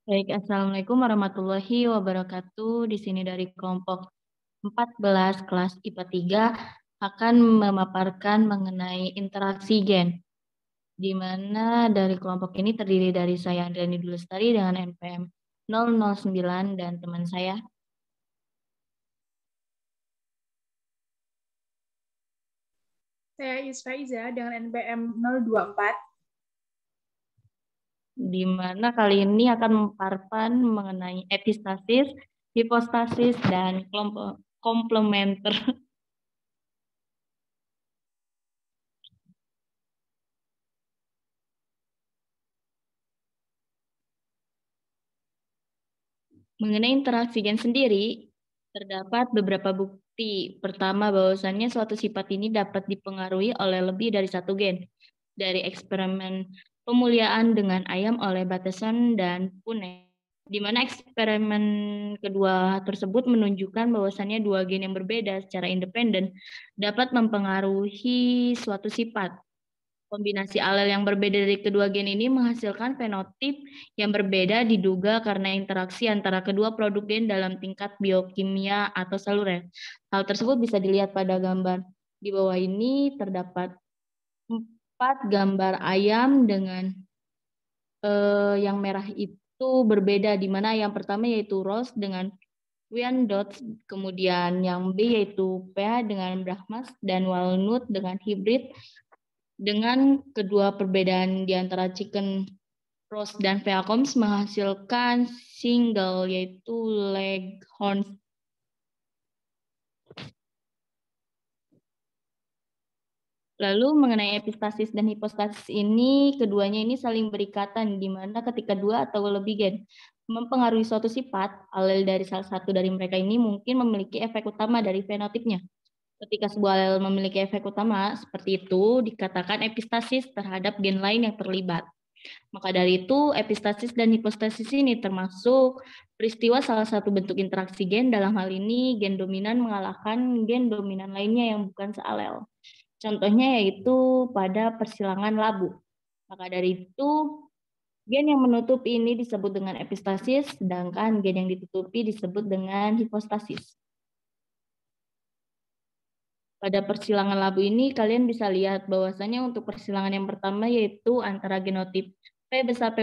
Baik, Assalamualaikum warahmatullahi wabarakatuh. Di sini dari kelompok 14 kelas IPA 3 akan memaparkan mengenai interaksi gen, di mana dari kelompok ini terdiri dari saya Andriani Dulestari dengan NPM 009 dan teman saya. Saya Isfaiza dengan NPM 024. Di mana kali ini akan memaparkan mengenai epistasis, hipostasis, dan kelompok komplementer. Mengenai interaksi gen sendiri, terdapat beberapa bukti. Pertama, bahwasannya suatu sifat ini dapat dipengaruhi oleh lebih dari satu gen. Dari eksperimen pemuliaan dengan ayam oleh Bateson dan Pune, di mana eksperimen kedua tersebut menunjukkan bahwasannya dua gen yang berbeda secara independen dapat mempengaruhi suatu sifat. Kombinasi alel yang berbeda dari kedua gen ini menghasilkan fenotip yang berbeda diduga karena interaksi antara kedua produk gen dalam tingkat biokimia atau seluler. Hal tersebut bisa dilihat pada gambar di bawah ini. Terdapat 4 gambar ayam dengan yang merah itu berbeda, di mana yang pertama yaitu Rose dengan Wyandotte, kemudian yang B yaitu PH dengan Brahmas, dan Walnut dengan hibrid. Dengan kedua perbedaan di antara chicken roast dan Veacoms menghasilkan single yaitu Leghorn. Lalu mengenai epistasis dan hipostasis ini, keduanya ini saling berikatan, di mana ketika dua atau lebih gen mempengaruhi suatu sifat, alel dari salah satu dari mereka ini mungkin memiliki efek utama dari fenotipnya. Ketika sebuah alel memiliki efek utama, seperti itu dikatakan epistasis terhadap gen lain yang terlibat. Maka dari itu, epistasis dan hipostasis ini termasuk peristiwa salah satu bentuk interaksi gen. Dalam hal ini, gen dominan mengalahkan gen dominan lainnya yang bukan sealel. Contohnya yaitu pada persilangan labu. Maka dari itu, gen yang menutup ini disebut dengan epistasis, sedangkan gen yang ditutupi disebut dengan hipostasis. Pada persilangan labu ini, kalian bisa lihat bahwasanya untuk persilangan yang pertama yaitu antara genotip P besar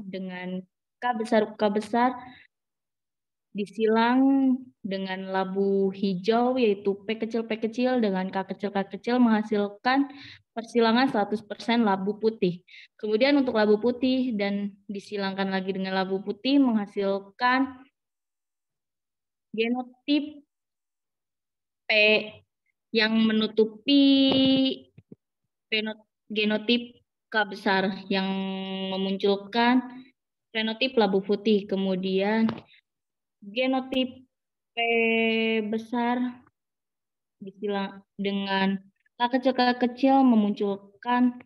dengan K besar disilang dengan labu hijau yaitu P kecil dengan K kecil menghasilkan persilangan 100% labu putih. Kemudian untuk labu putih dan disilangkan lagi dengan labu putih menghasilkan genotip P yang menutupi genotip K besar yang memunculkan fenotip labu putih. Kemudian genotip P besar disilang dengan K kecil memunculkan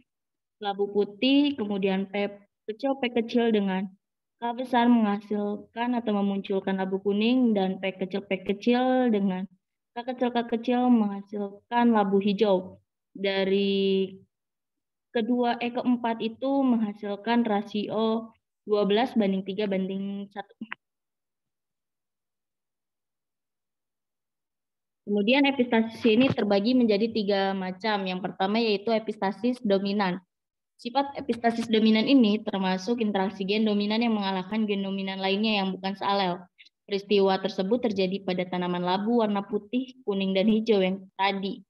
labu putih. Kemudian P kecil dengan K besar menghasilkan atau memunculkan labu kuning, dan P kecil dengan K kecil menghasilkan labu hijau. Dari keempat itu menghasilkan rasio 12:3:1. Kemudian epistasis ini terbagi menjadi 3 macam. Yang pertama yaitu epistasis dominan. Sifat epistasis dominan ini termasuk interaksi gen dominan yang mengalahkan gen dominan lainnya yang bukan sealel. Peristiwa tersebut terjadi pada tanaman labu warna putih, kuning, dan hijau yang tadi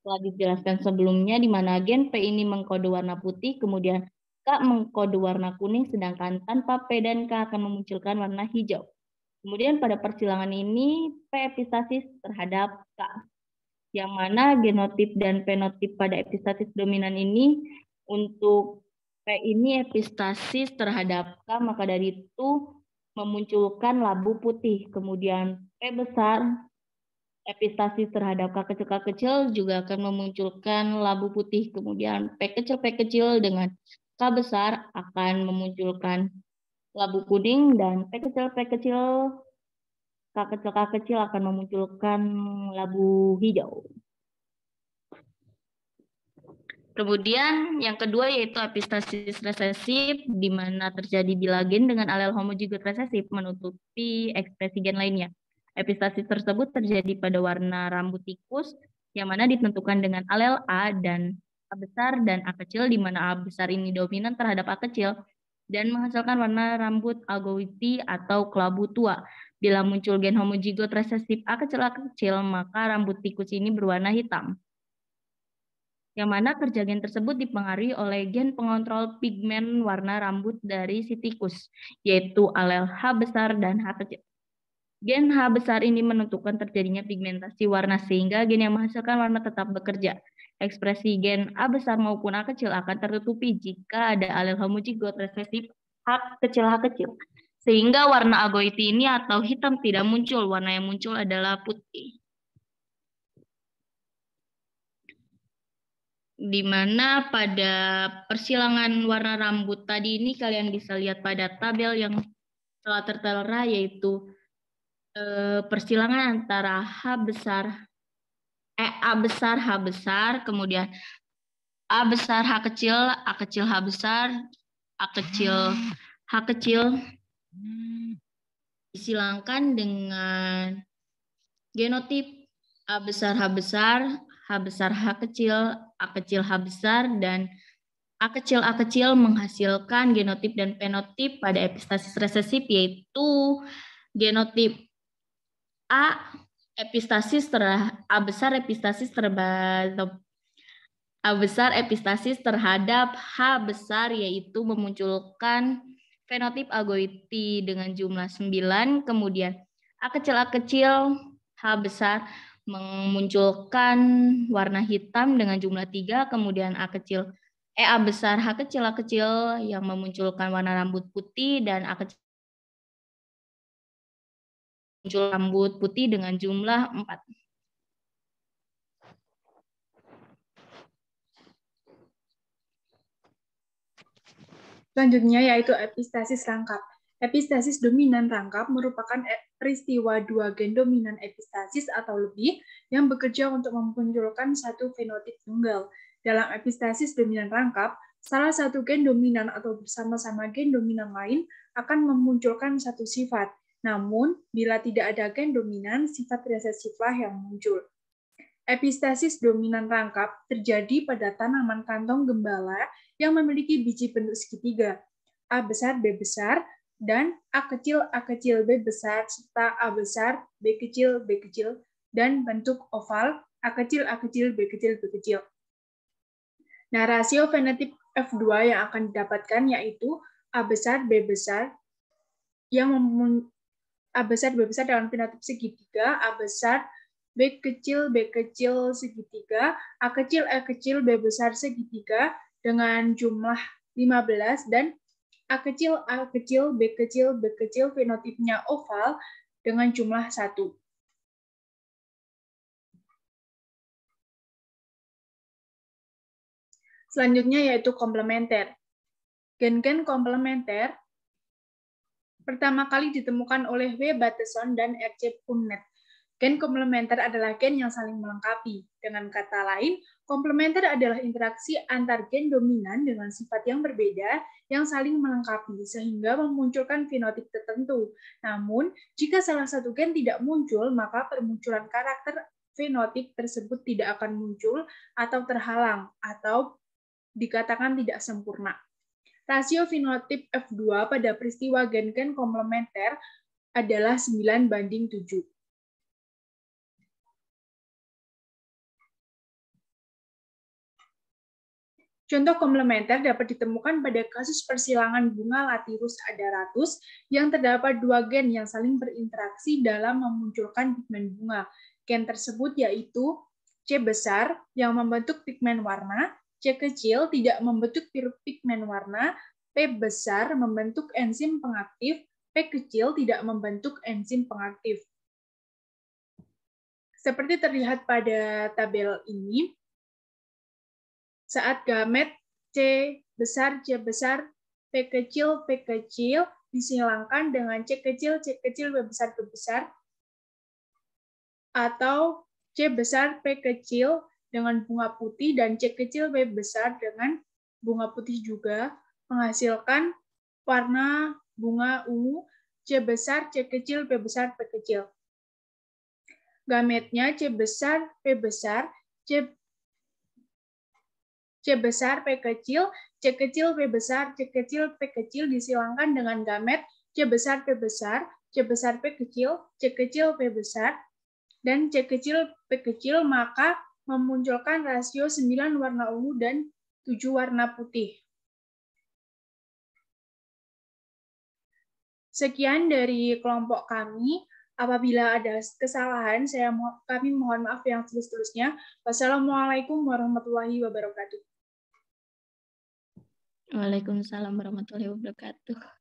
telah dijelaskan sebelumnya, di mana gen P ini mengkode warna putih, kemudian K mengkode warna kuning, sedangkan tanpa P dan K akan memunculkan warna hijau. Kemudian pada persilangan ini P epistasis terhadap K, yang mana genotip dan fenotip pada epistasis dominan ini untuk P ini epistasis terhadap K, maka dari itu memunculkan labu putih. Kemudian P besar epistasis terhadap K kecil juga akan memunculkan labu putih. Kemudian P kecil dengan K besar akan memunculkan labu kuning, dan K kecil K kecil akan memunculkan labu hijau. Kemudian yang kedua yaitu epistasis resesif, di mana terjadi bila gen dengan alel homozigot resesif menutupi ekspresi gen lainnya. Epistasis tersebut terjadi pada warna rambut tikus, yang mana ditentukan dengan alel A dan A besar dan A kecil, di mana A besar ini dominan terhadap A kecil, dan menghasilkan warna rambut algoiti atau kelabu tua. Bila muncul gen homozigot resesif A kecil, maka rambut tikus ini berwarna hitam. Yang mana kerja gen tersebut dipengaruhi oleh gen pengontrol pigmen warna rambut dari si tikus, yaitu alel H besar dan H kecil. Gen H besar ini menentukan terjadinya pigmentasi warna sehingga gen yang menghasilkan warna tetap bekerja. Ekspresi gen A besar maupun A kecil akan tertutupi jika ada alel homozigot resesif H kecil, sehingga warna algoiti ini atau hitam tidak muncul. Warna yang muncul adalah putih. Di mana pada persilangan warna rambut tadi ini kalian bisa lihat pada tabel yang telah tertera, yaitu persilangan antara A besar, H besar, kemudian A besar, H kecil, H besar, A kecil, H kecil, disilangkan dengan genotip A besar, H besar, H besar, H kecil, A kecil, H besar, dan A kecil menghasilkan genotip dan fenotip pada epistasis resesif, yaitu genotip A epistasis A besar epistasis terhadap H besar, yaitu memunculkan fenotip algoiti dengan jumlah 9, kemudian A kecil H besar memunculkan warna hitam dengan jumlah 3, kemudian A besar H kecil yang memunculkan warna rambut putih, dan A kecil muncul rambut putih dengan jumlah 4. Selanjutnya yaitu epistasis rangkap. Epistasis dominan rangkap merupakan peristiwa dua gen dominan epistasis atau lebih yang bekerja untuk memunculkan satu fenotip tunggal. Dalam epistasis dominan rangkap, salah satu gen dominan atau bersama-sama gen dominan lain akan memunculkan satu sifat. Namun, bila tidak ada gen dominan, sifat resesiflah yang muncul. Epistasis dominan rangkap terjadi pada tanaman kantong gembala yang memiliki biji bentuk segitiga, A besar, B besar, dan A kecil, B besar, serta A besar, B kecil, dan bentuk oval, A kecil, B kecil. Nah, rasio fenotip F2 yang akan didapatkan yaitu A besar, B besar, A besar, B besar dalam fenotip segitiga, A besar, B kecil segitiga, A kecil, B besar segitiga dengan jumlah 15, dan A kecil, B kecil, fenotipnya oval dengan jumlah 1. Selanjutnya yaitu komplementer. Gen-gen komplementer pertama kali ditemukan oleh W. Bateson dan R.C. Punnett. Gen komplementer adalah gen yang saling melengkapi. Dengan kata lain, komplementer adalah interaksi antar gen dominan dengan sifat yang berbeda yang saling melengkapi, sehingga memunculkan fenotip tertentu. Namun, jika salah satu gen tidak muncul, maka permunculan karakter fenotip tersebut tidak akan muncul atau terhalang, atau dikatakan tidak sempurna. Rasio fenotip F2 pada peristiwa gen-gen komplementer adalah 9:7. Contoh komplementer dapat ditemukan pada kasus persilangan bunga Lathyrus adaratus yang terdapat dua gen yang saling berinteraksi dalam memunculkan pigmen bunga. Gen tersebut yaitu C besar yang membentuk pigmen warna, C kecil tidak membentuk pigmen warna, P besar membentuk enzim pengaktif, P kecil tidak membentuk enzim pengaktif. Seperti terlihat pada tabel ini, saat gamet C besar, P kecil disilangkan dengan C kecil, B besar, atau C besar, P kecil dengan bunga putih dan C kecil P besar dengan bunga putih juga menghasilkan warna bunga ungu C besar, C kecil, P besar, P kecil. Gametnya C besar, P besar, C besar, P kecil, C kecil, P besar, C kecil, P kecil disilangkan dengan gamet C besar, P besar, C besar, P kecil, C kecil, P besar, dan C kecil, P kecil, maka memunculkan rasio 9 warna ungu dan 7 warna putih. Sekian dari kelompok kami. Apabila ada kesalahan, kami mohon maaf yang tulus-tulusnya. Wassalamualaikum warahmatullahi wabarakatuh. Waalaikumsalam warahmatullahi wabarakatuh.